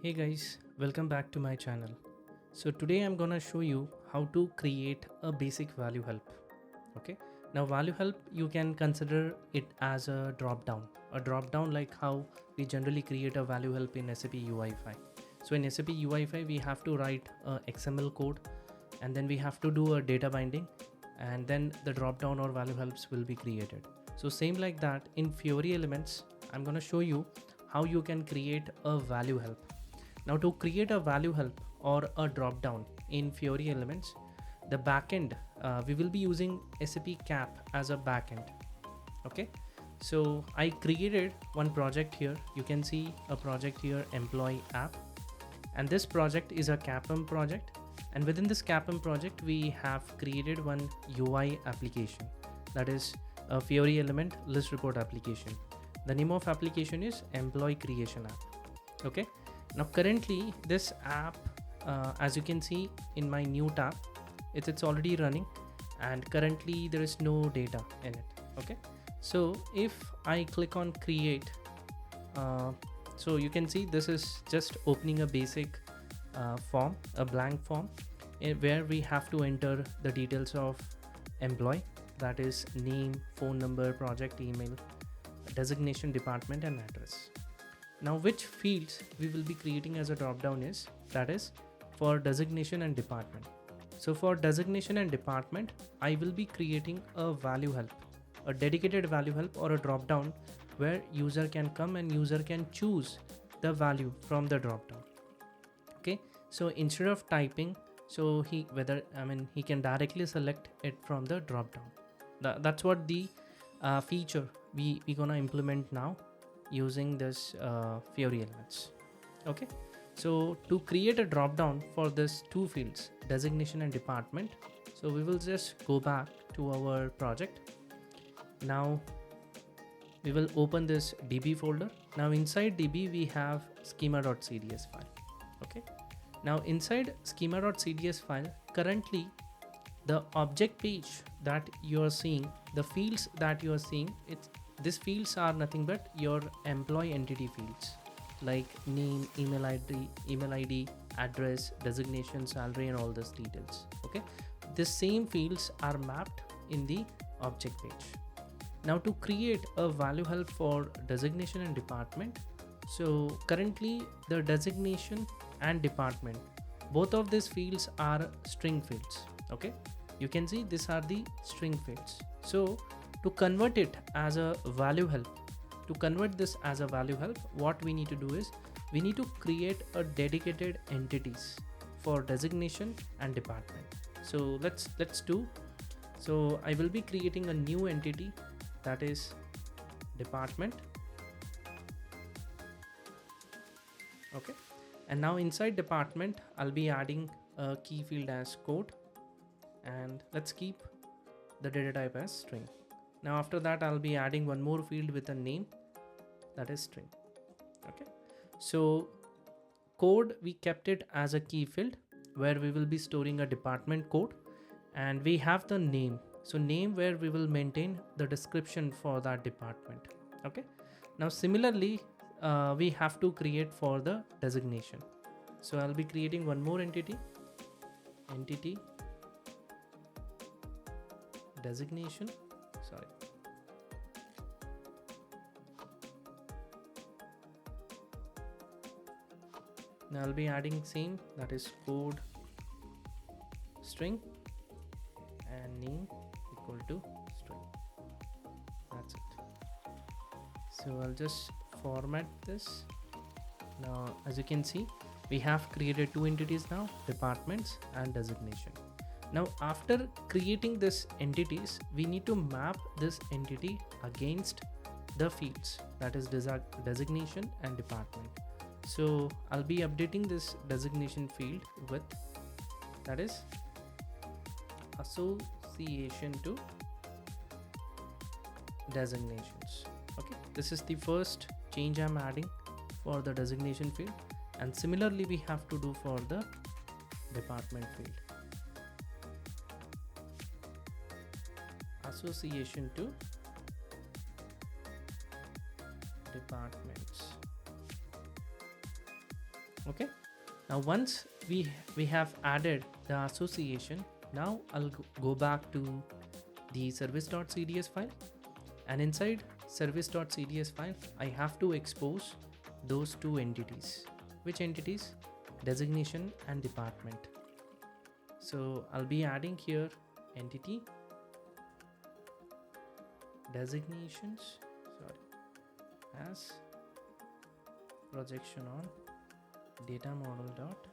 Hey guys, welcome back to my channel. So today I'm gonna show you how to create a basic value help. Okay, now value help you can consider it as a drop down like how we generally create a value help in SAP UI5. So in SAP UI5 we have to write a XML code and then we have to do a data binding and then the drop down or value helps will be created. So same like that in Fiori Elements, I'm gonna show you how you can create a value help. Now to create a value help or a drop down in Fiori Elements, the backend, we will be using SAP CAP as a backend. Okay, so I created one project here. You can see a project here, employee app, and this project is a CAPM project. And within this CAPM project, we have created one UI application, that is a Fiori element list report application. The name of application is employee creation app. Okay, now currently this app, as you can see in my new tab, it's already running and currently there is no data in it. Okay, so if I click on create, so you can see this is just opening a basic form, a blank form, where we have to enter the details of employee, that is name, phone number, project email, designation, department and address. Now which fields we will be creating as a drop down is, that is for designation and department. So for designation and department, I will be creating a value help, a dedicated value help or a drop down where user can come and user can choose the value from the drop down. Okay, so instead of typing, so he can directly select it from the drop down. That's what the feature we gonna implement now using this Fiori Elements. Okay, so to create a drop down for this two fields, designation and department, so we will just go back to our project. Now we will open this DB folder. Now inside DB we have schema.cds file. Okay, now inside schema.cds file, currently the object page that you are seeing, the fields that you are seeing, these fields are nothing but your employee entity fields like name, email ID, address, designation, salary and all those details. Okay, the same fields are mapped in the object page. Now to create a value help for designation and department, so currently the designation and department, both of these fields are string fields. Okay, you can see these are the string fields. So to convert it as a value help, what we need to do is we need to create a dedicated entities for designation and department. So let's do. So I will be creating a new entity, that is department. Okay, and now inside department I'll be adding a key field as code, and let's keep the data type as string. Now after that I'll be adding one more field with a name, that is string. Okay, so code, we kept it as a key field where we will be storing a department code, and we have the name, so name where we will maintain the description for that department. Okay, now similarly we have to create for the designation. So I'll be creating one more entity designation, sorry. Now I'll be adding same, that is code string and name equal to string. That's it. So I'll just format this. Now as you can see, we have created two entities now, departments and designation. Now after creating this entities, we need to map this entity against the fields, that is designation and department. So I'll be updating this designation field with, that is association to designations. Okay, this is the first change I'm adding for the designation field, and similarly we have to do for the department field, association to departments. Okay, now once we have added the association, now I'll go back to the service.cds file, and inside service.cds file I have to expose those two entities. Which entities? Designation and department. So I'll be adding here entity, designations, as projection on data model dot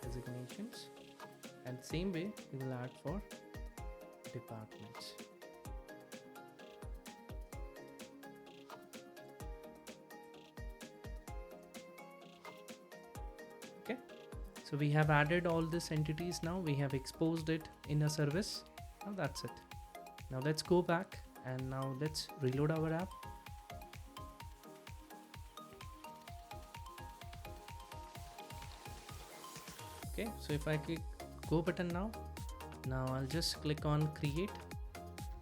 designations, and same way we will add for departments. Okay, so we have added all these entities. Now we have exposed it in a service. Now that's it. Now let's go back and now let's reload our app. Okay, so if I click go button now I'll just click on create,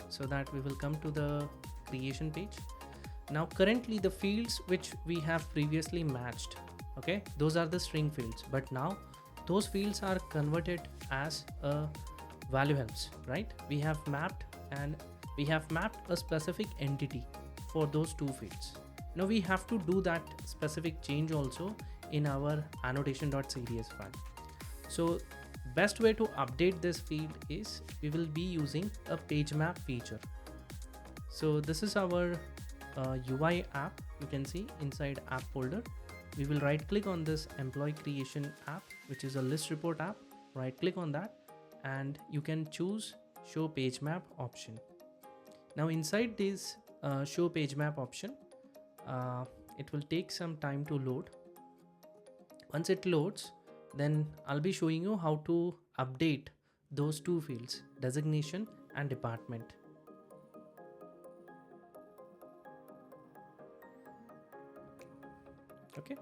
so that we will come to the creation page. Now currently the fields which we have previously matched, okay, those are the string fields, but now those fields are converted as a value helps, right? We have mapped a specific entity for those two fields. Now we have to do that specific change also in our annotation.cds file. So best way to update this field is we will be using a page map feature. So this is our UI app. You can see inside app folder, we will right click on this employee creation app, which is a list report app. Right click on that and you can choose show page map option. Now inside this show page map option, it will take some time to load. Once it loads, then I'll be showing you how to update those two fields, designation and department. Okay,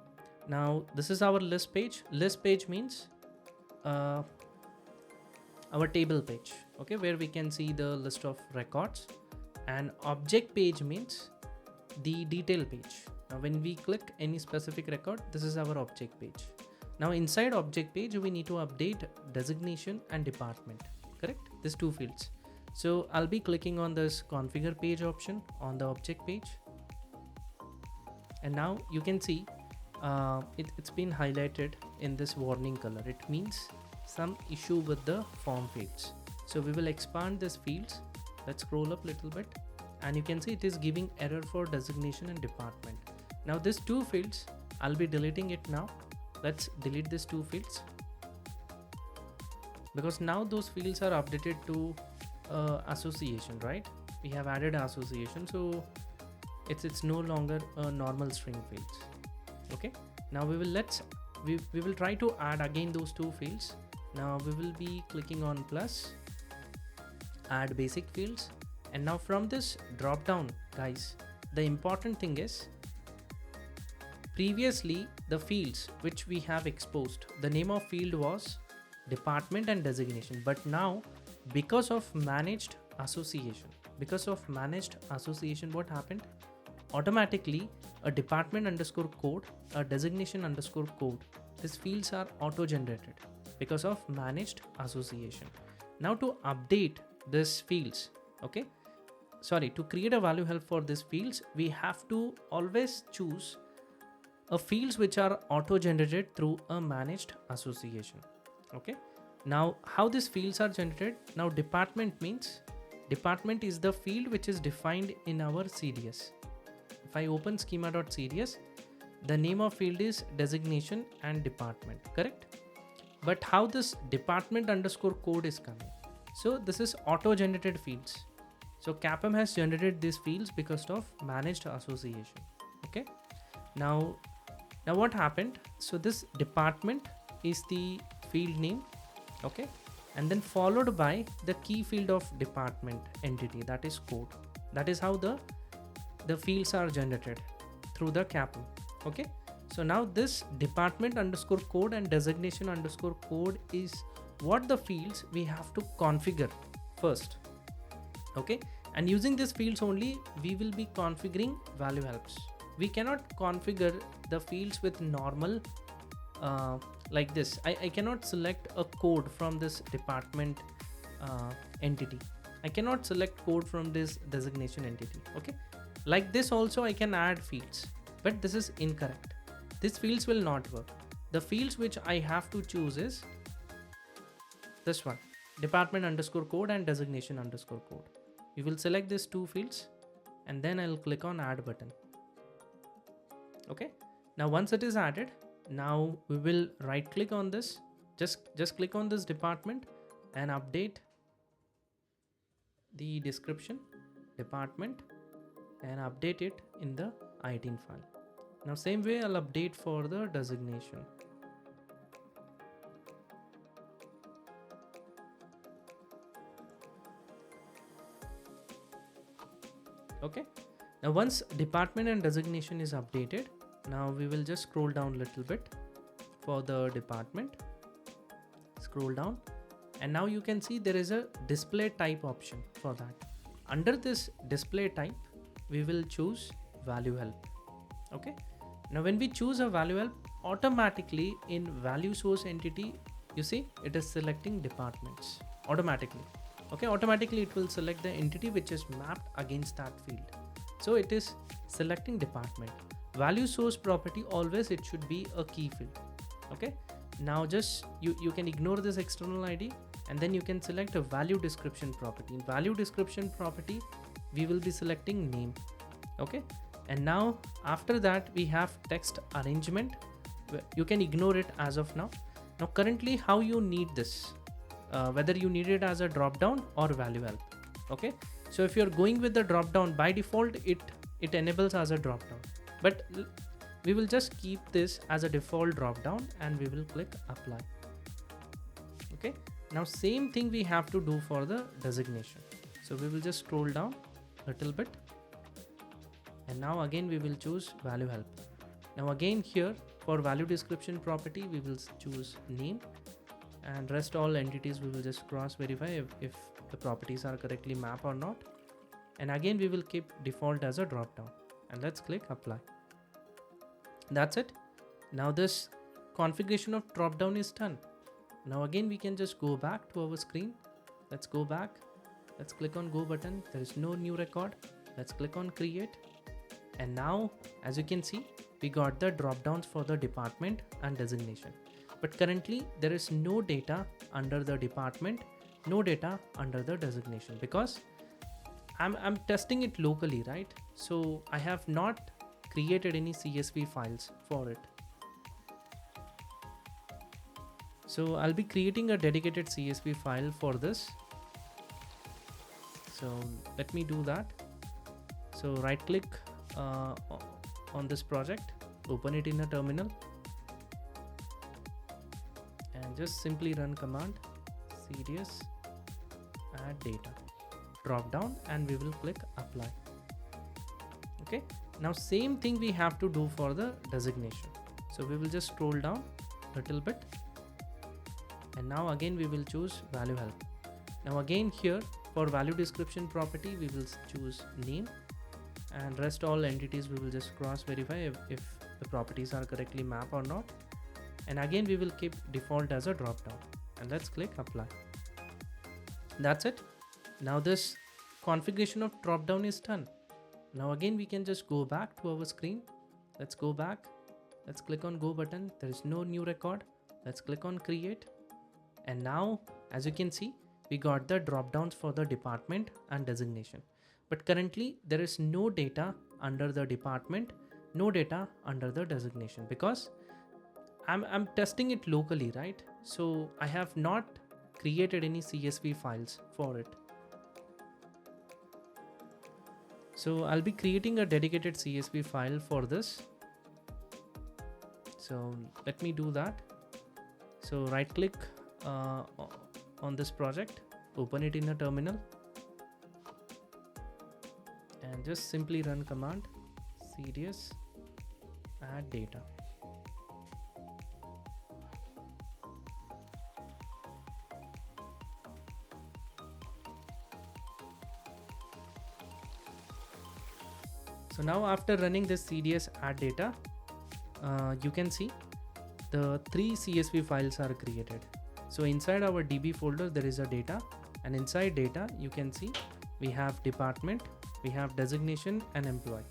now this is our list page. List page means our table page, okay, where we can see the list of records, and object page means the detail page. Now when we click any specific record, this is our object page. Now inside object page we need to update designation and department, correct? These two fields. So I'll be clicking on this configure page option on the object page, and now you can see it's been highlighted in this warning color. It means some issue with the form fields. So we will expand this fields. Let's scroll up a little bit and you can see it is giving error for designation and department. Now these two fields I'll be deleting it now. Let's delete these two fields because now those fields are updated to association, right? We have added association, so it's no longer a normal string fields. Okay, now we will try to add again those two fields. Now we will be clicking on plus, add basic fields, and now from this drop down, guys, the important thing is previously the fields which we have exposed, the name of field was department and designation, but now because of managed association, what happened? Automatically a department underscore code, a designation underscore code, these fields are auto generated because of managed association. Now to update these fields, okay, to create a value help for these fields, we have to always choose a fields which are auto generated through a managed association. Okay, now how these fields are generated? Now department means department is the field which is defined in our CDS. If I open schema.cds, the name of field is designation and department, correct? But how this department underscore code is coming? So this is auto generated fields. So CAPM has generated these fields because of managed association. Okay, now what happened? So this department is the field name, okay, and then followed by the key field of department entity, that is code. That is how the fields are generated through the CAPM. Okay, so now this department underscore code and designation underscore code is what the fields we have to configure first. Okay, and using these fields only we will be configuring value helps. We cannot configure the fields with normal like this. I cannot select a code from this department entity. I cannot select code from this designation entity. Okay, like this also I can add fields, but this is incorrect. These fields will not work. The fields which I have to choose is this one, department underscore code and designation underscore code. We will select these two fields and then I'll click on add button. Okay, now once it is added, now we will right click on this, just click on this department and update the description department and update it in the ITIN file. Now same way I'll update for the designation. Okay, now once department and designation is updated, now we will just scroll down a little bit for the department. Scroll down and now you can see there is a display type option for that. Under this display type, we will choose value help. Okay, now when we choose a value help, automatically in value source entity, you see it is selecting departments automatically. Okay, automatically it will select the entity which is mapped against that field. So it is selecting department. Value source property, always it should be a key field. Okay, now just you can ignore this external ID and then you can select a value description property. In value description property, we will be selecting name. Okay, and now after that we have text arrangement. You can ignore it as of now. Now currently how you need this, whether you need it as a drop down or value help. Okay, so if you're going with the drop down, by default it enables as a drop down, but we will just keep this as a default drop down and we will click apply. Okay, now same thing we have to do for the designation. So we will just scroll down a little bit and now again we will choose value help. Now again here for value description property, we will choose name, and rest all entities we will just cross verify if the properties are correctly mapped or not. And again we will keep default as a drop down and let's click apply. That's it. Now this configuration of drop down is done. Now again we can just go back to our screen. Let's go back. Let's click on go button. There is no new record. Let's click on create. And now as you can see, we got the drop downs for the department and designation. But currently there is no data under the department, no data under the designation, because I'm testing it locally, right? So I have not created any CSV files for it. So I'll be creating a dedicated CSV file for this. So let me do that. So right click on this project, open it in a terminal and just simply run command cds add data drop down and we will click apply. Okay, now same thing we have to do for the designation. So we will just scroll down a little bit and now again we will choose value help. Now again here for value description property, we will choose name, and rest all entities we will just cross verify if the properties are correctly mapped or not. And again we will keep default as a drop down and let's click apply. That's it. Now this configuration of drop down is done. Now again we can just go back to our screen. Let's go back. Let's click on go button. There is no new record. Let's click on create. And now as you can see, we got the drop downs for the department and designation. But currently there is no data under the department, no data under the designation, because I'm testing it locally, right? So I have not created any CSV files for it. So I'll be creating a dedicated CSV file for this. So let me do that. So right click on this project, open it in a terminal and just simply run command cds add data. So now after running this cds add data, you can see the 3 CSV files are created. So inside our DB folder there is a data, and inside data you can see we have department, we have designation and employee.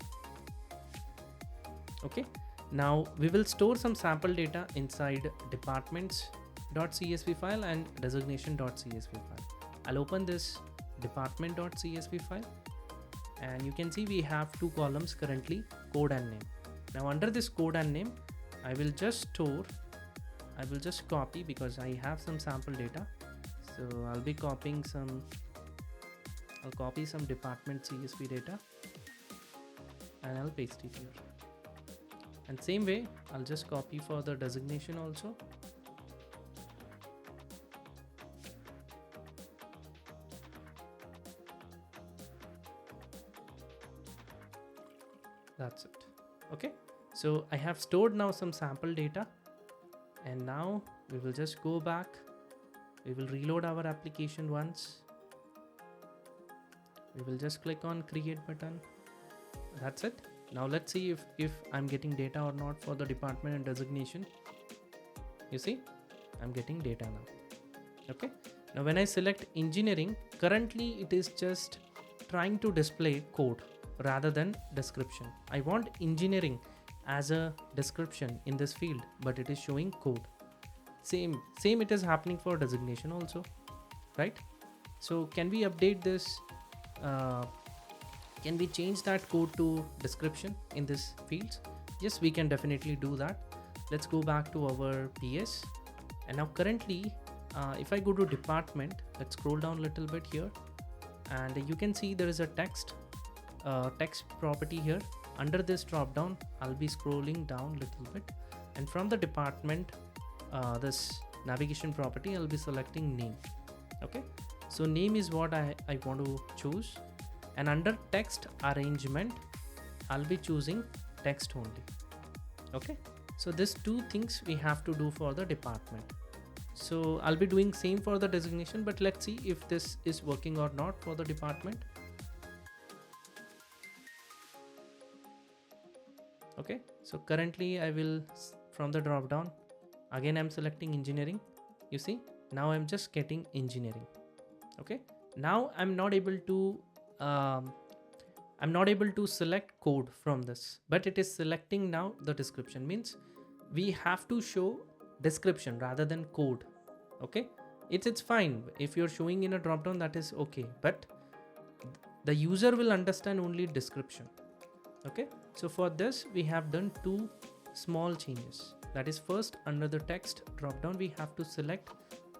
Okay, now we will store some sample data inside departments.csv file and designation.csv file. I'll open this department.csv file, and you can see we have 2 columns currently, code and name. Now under this code and name, I will just copy, because I have some sample data. So I'll copy some department CSV data and I'll paste it here. And same way, I'll just copy for the designation also. That's it. Okay, so I have stored now some sample data, and now we will just go back. We will reload our application once. We will just click on create button. That's it. Now let's see if I'm getting data or not for the department and designation. You see, I'm getting data now. Okay, now when I select engineering, currently it is just trying to display code rather than description. I want engineering as a description in this field, but it is showing code. Same it is happening for designation also, right? So can we update this? Can we change that code to description in this fields? Yes, we can definitely do that. Let's go back to our PS, and now currently if I go to department, let's scroll down a little bit here, and you can see there is a text property here. Under this drop down, I'll be scrolling down a little bit, and from the department this navigation property, I'll be selecting name. Okay, so name is what I want to choose, and under text arrangement I'll be choosing text only. Okay, so these 2 things we have to do for the department. So I'll be doing same for the designation, but let's see if this is working or not for the department. Okay, so currently I will, from the drop down, again I'm selecting engineering. You see, now I'm just getting engineering. Okay, now I'm not able to select code from this, but it is selecting now the description. Means we have to show description rather than code. Okay, it's fine if you're showing in a drop down, that is okay, but the user will understand only description. Okay, so for this we have done 2 small changes. That is, first, under the text drop down we have to select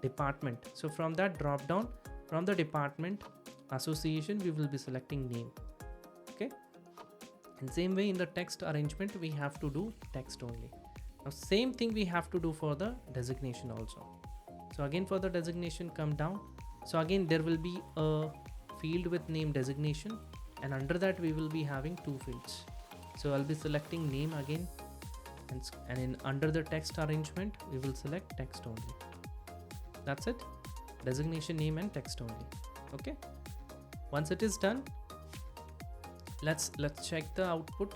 department. So from that drop down, from the department association, we will be selecting name. Okay, and same way in the text arrangement we have to do text only. Now same thing we have to do for the designation also. So again for the designation, come down. So again there will be a field with name designation, and under that we will be having 2 fields. So I'll be selecting name again, and under the text arrangement we will select text only. That's it, designation, name and text only. Okay, once it is done, let's check the output.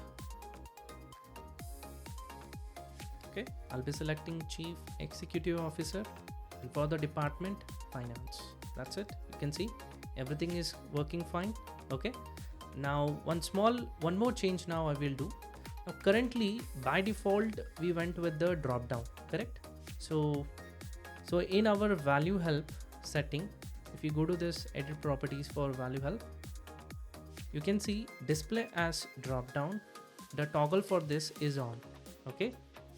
Okay, I'll be selecting Chief Executive Officer, and for the department, finance. That's it. You can see everything is working fine. Okay, now one more change now I will do. Now currently by default we went with the drop down, correct? So in our value help setting, if you go to this edit properties for value help, you can see display as drop down. The toggle for this is on. Okay,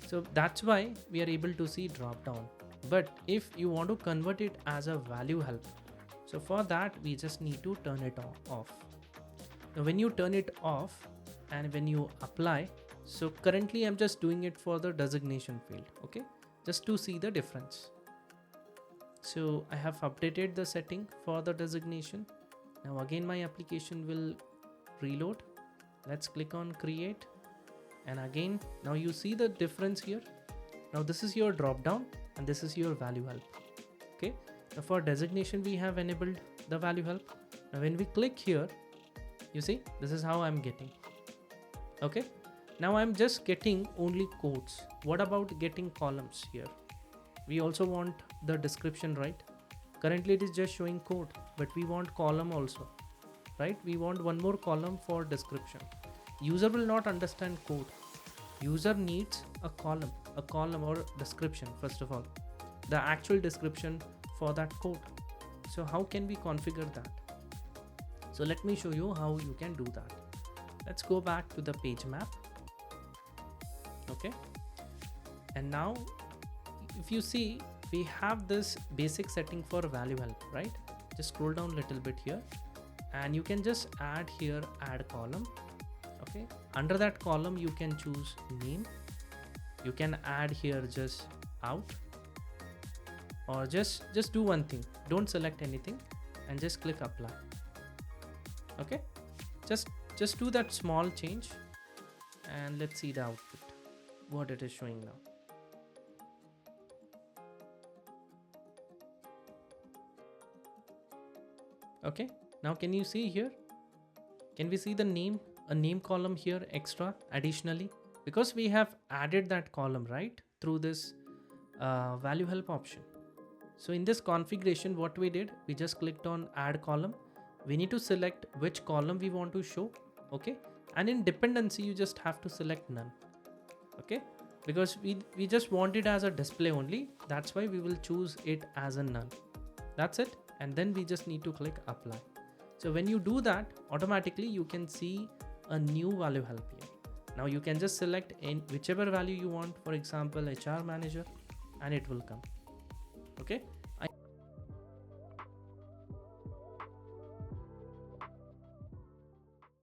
so that's why we are able to see drop down. But if you want to convert it as a value help, so for that we just need to turn it off. Now when you turn it off and when you apply, so currently I'm just doing it for the designation field. Okay, just to see the difference. So I have updated the setting for the designation. Now again my application will reload. Let's click on create, and again now you see the difference here. Now this is your drop down and this is your value help. Okay, now for designation we have enabled the value help. Now when we click here, you see this is how I'm getting. Okay, Now I'm just getting only codes. What about getting columns here? We also want the description, right? Currently it is just showing code, but we want column also, right? We want one more column for description. User will not understand code. User needs a column or description. First of all, the actual description for that code. So how can we configure that? So let me show you how you can do that. Let's go back to the page map. Okay, and now if you see, we have this basic setting for value help, right? Just scroll down a little bit here and you can just add here add column. Okay, under that column you can choose name. You can add here just out, or just do one thing, don't select anything and just click apply. Okay, just do that small change and let's see the output, what it is showing now. Okay, now can you see here? Can we see the name, a name column here extra additionally? Because we have added that column, right, through this value help option. So in this configuration, what we did, we just clicked on add column. We need to select which column we want to show. Okay, and in dependency you just have to select none. Okay, because we just want it as a display only, that's why we will choose it as a none. That's it, and then we just need to click apply. So when you do that, automatically you can see a new value help here. Now you can just select in whichever value you want, for example HR manager, and it will come. Okay,